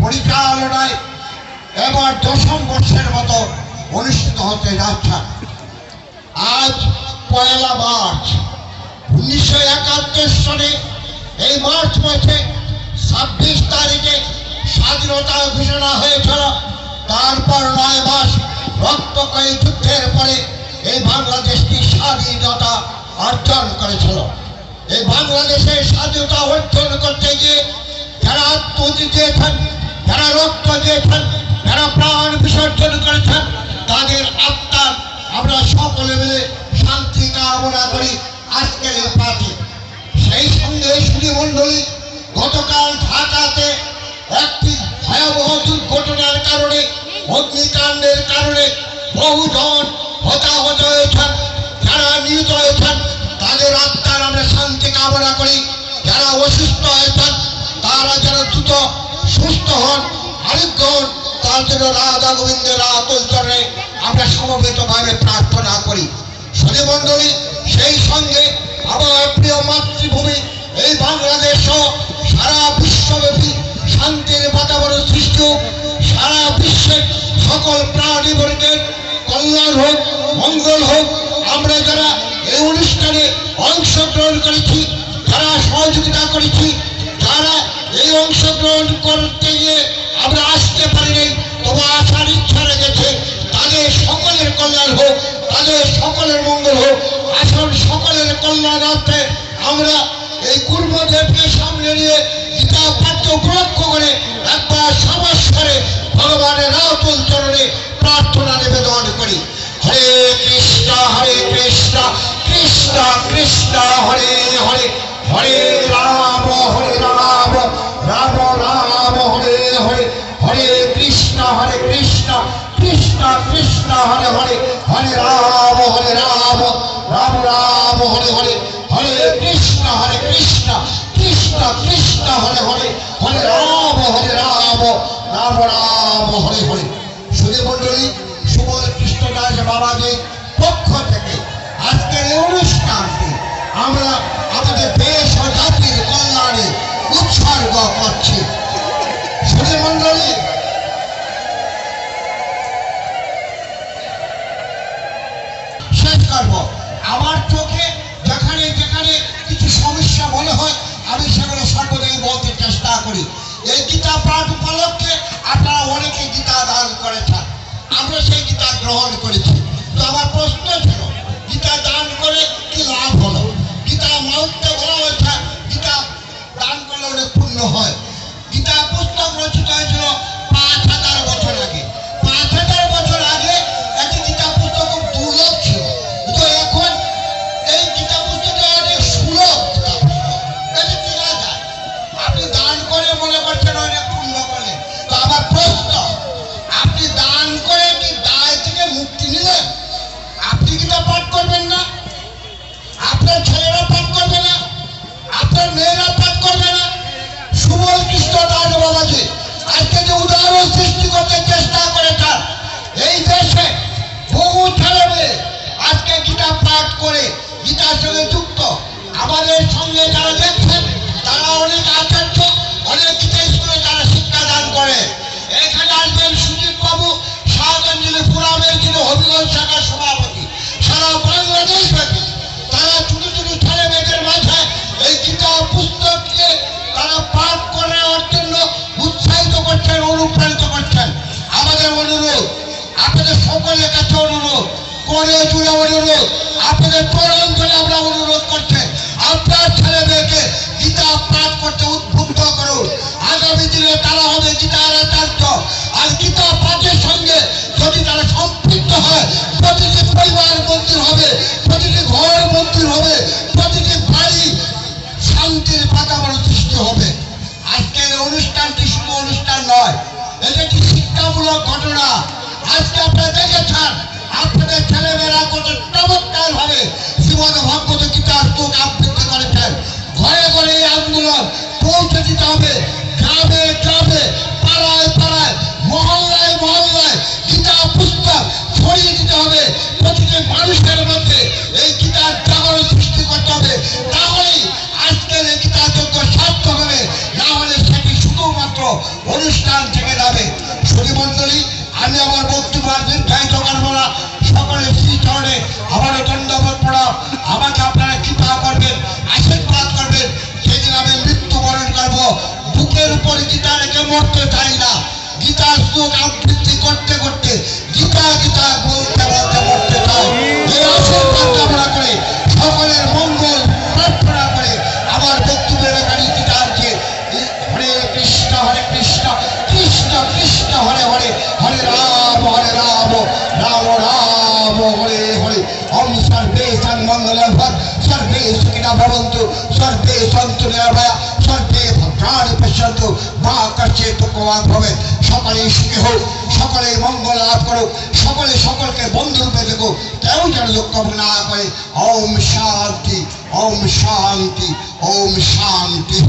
পরিচালনায় এবার 10ম বর্ষের মতো অনুষ্ঠিত হতে যাচ্ছে। আজ 1 মার্চ 1971 সালে এই মার্চ মাসে 26 তারিখে স্বাধীনতা ঘোষণা হয়েছিল। তারপর 9 মাস রক্তক্ষয়ী যুদ্ধের পরে এই বাংলাদেশটি স্বাধীনতা অর্জন করেছিল। এই বাংলাদেশের স্বাধীনতা অর্জন করতে গিয়ে যারা আত্মহত্যা দিয়েছেন, যারা রক্ত দিয়েছেন, যারা প্রাণ বিসর্জন করেছেন, তাদের আত্মার আমরা সকলে মিলে শান্তি কামনা করি আজকের এই পার্টি। সেই সঙ্গে সুধীমণ্ডলী, গতকাল ঢাকাতে একটি ভয়াবহ দুর্ঘটনার কারণে, অগ্নিকাণ্ডের কারণে বহুজন হতাহত হয়েছেন। যারা নিহত হয়েছেন তাদের আত্মার আমরা শান্তি কামনা করি। যারা অসুস্থ হয়েছেন তারা যেন দ্রুত সুস্থ হন, আরোগ্য হন, তার জন্য রাধা গোবিন্দের আতুল চরণে আমরা সমবেতভাবে প্রার্থনা করি। সুধীমণ্ডলী, সেই সঙ্গে আমার প্রিয় মাতৃভূমি এই বাংলাদেশ সহ সারা বিশ্বব্যাপী শান্তির বাতাবরণ সৃষ্টি হোক, সারা বিশ্বের সকল প্রাণীবর্গের কল্যাণ হোক, মঙ্গল হোক। আমরা যারা এই অনুষ্ঠানে অংশগ্রহণ করেছি, যারা সহযোগিতা করেছি, যারা এই অংশগ্রহণ করতে গিয়ে আমরা আসতে পারিনি তবে আসার ইচ্ছা রেখেছে, তাদের সকলের কল্যাণ হোক, তাদের সকলের মঙ্গল হোক। আসল সকলের কল্যাণার্থে আমরা এই গুরুদেবকে সামনে নিয়ে গীতা পাঠ্য উপলক্ষ করে একবার সমস্বরে ভগবানের আতুল চরণে প্রার্থনা নিবেদন করি। হরে কৃষ্ণ কৃষ্ণ কৃষ্ণ হরে হরে, হরে রাম রাম রাম হরে হরে, হরে কৃষ্ণ কৃষ্ণ কৃষ্ণ হরে হরে, হরে রাম রাম রাম হরে হরে, হরে কৃষ্ণ কৃষ্ণ কৃষ্ণ হরে হরে, হরে রাম রাম রাম হরে হরে। সুধীমণ্ডলী, সুবল কৃষ্ণদাস বাবাজির পক্ষ থেকে আজকের এই অনুষ্ঠানটি আমরা আমাদের দেশ ও জাতির কল্যাণে উৎসর্গ করছি। সুধীমণ্ডলী, শেষ করব। আমার চোখে যেখানে যেখানে কিছু সমস্যা মনে হয় আমি সেগুলো সর্বদাই বলতে চেষ্টা করি। এই গীতা পাঠ উপলক্ষে আপনারা অনেকে গীতা দান করেছেন, আমরা সেই গীতা গ্রহণ করেছি। তো আমার প্রশ্ন ছিল, গীতা দান করে কি লাভ হলো? গীতা মাউন্টে বলা হয়েছে গীতা দান করলে অনেক পুণ্য হয়। গীতা পুস্তক রচিত হয়েছিল 5000 বছর আগে। 5000 বছর আগে একটি গীতা পুস্তক খুব দুর্লভ ছিল, কিন্তু এখন এই গীতা পুস্তকটা অনেক সুলভ গীতা পুস্তক, এটা কেনা যায়। আপনি দান করে মনে করছেন অনেক পুণ্য করলেন। তো আমার প্রশ্ন, আপনি দান করে কি দায় থেকে মুক্তি নিলেন? আপনি গীতা পাঠ করবেন না? আপনার ছেলেরা পাঠ করবে না? আপনার মেয়েরা পাঠ করবে না? সুবল কৃষ্ণদাস বাবাজি আজকে যে উদাহরণ সৃষ্টি করতে চেষ্টা করেছেন, এই দেশে বহু ছেলে মেয়ে আজকে গীতা পাঠ করে গীতার সঙ্গে যুক্ত। আমাদের সঙ্গে যারা দেখছেন তারা অনেক আচার্য, অনেক গীতা স্কুলে তারা শিক্ষাদান করে। এখানে আসবেন সুজিত বাবু, শাহগঞ্জলি পুরামের যিনি হবিগঞ্জ শাখার সভাপতি, সারা বাংলাদেশ ব্যাপী তারা ছোট ছোট ছেলে মেয়েদের মাঝে এই গীতা পুস্তককে তারা পাঠ করার জন্য উৎসাহিত করছেন, অনুপ্রাণিত করছেন। আমাদের অনুরোধ, আপনাদের সকলের কাছে অনুরোধ, করে জুড়ে অনুরোধ, আপনাদের প্রণান্তরে আমরা অনুরোধ করছি, আপনার ছেলে মেয়েকে গীতা পাঠ করতে উদ্বুদ্ধ করুন। আগামী দিনে তারা হবে গীতার আচার্য। আর গীতা পাঠের সঙ্গে যদি তারা সম্পৃক্ত হয়, প্রতিটি পরিবার মন্দির হবে, প্রতিটি ঘর মন্দির হবে, প্রতিটি বাড়ি শান্তির বাতাবরণ সৃষ্টি হবে। আজকের অনুষ্ঠানটি শুধু অনুষ্ঠান নয়, এটা একটি শিক্ষামূলক ঘটনা। আজকে আপনারা দেখেছেন আপনাদের ছেলেমেয়েরা কত চমৎকার ভাবে শ্রীমদ ভগবত গীতার শ্লোক আবৃত্তি করেছেন। ঘরে ঘরে এই আন্দোলন পৌঁছে দিতে হবে, গ্রামে গ্রামে, পাড়ায় পাড়ায়, মহল্লায় মহল্লায় গীতা পুস্তক ছড়িয়ে দিতে হবে। প্রতিটি মানুষের মধ্যে এই গীতার জাগরণ সৃষ্টি করতে হবে। তাহলেই আজকের এই গীতা যজ্ঞ সার্থক হবে, না হলে সেটি শুধুমাত্র অনুষ্ঠান থেকে যাবে। সুধী মণ্ডলী, আমি আমার বক্তব্য আর দীর্ঘায়িত করবো না। সকলে শ্রীচরণে আবারও দণ্ডবোধ প্রণাম। আমাকে আপনারা কৃপা করবেন, আশীর্বাদ করবেন। সেদিন আমি মৃত্যুবরণ করবো। বুকের উপর গীতা রেখে মরতে চাই না। গীতার শ্লোক আবৃত্তি করতে করতে, গীতা গীতা বলতে বলতে মরতে চাই। এই আশীর্বাদ কামনা করে, সকলের মঙ্গল প্রার্থনা করে আমার বক্তব্যের এখানে গীতার্থে হরে কৃষ্ণ কৃষ্ণ কৃষ্ণ হরে হরে, হরে রাম রাম রাম হরে হরে। ওম সর্বে সন্মঙ্গলং সর্বে সুখিনঃ ভবন্তু, সর্বে সন্তু নিরাময়া, সর্বে ভদ্রাণি পশ্যন্তু, মা কশ্চিৎ দুঃখভাগ্ ভবেৎ। সকলে সুখী হোক, সকলে মঙ্গল লাভ করুক, সকলে সকলকে বন্ধুরূপে দেখুক, কেউ যেন দুঃখ না করে। ওম শান্তি, ওম শান্তি, ওম শান্তি।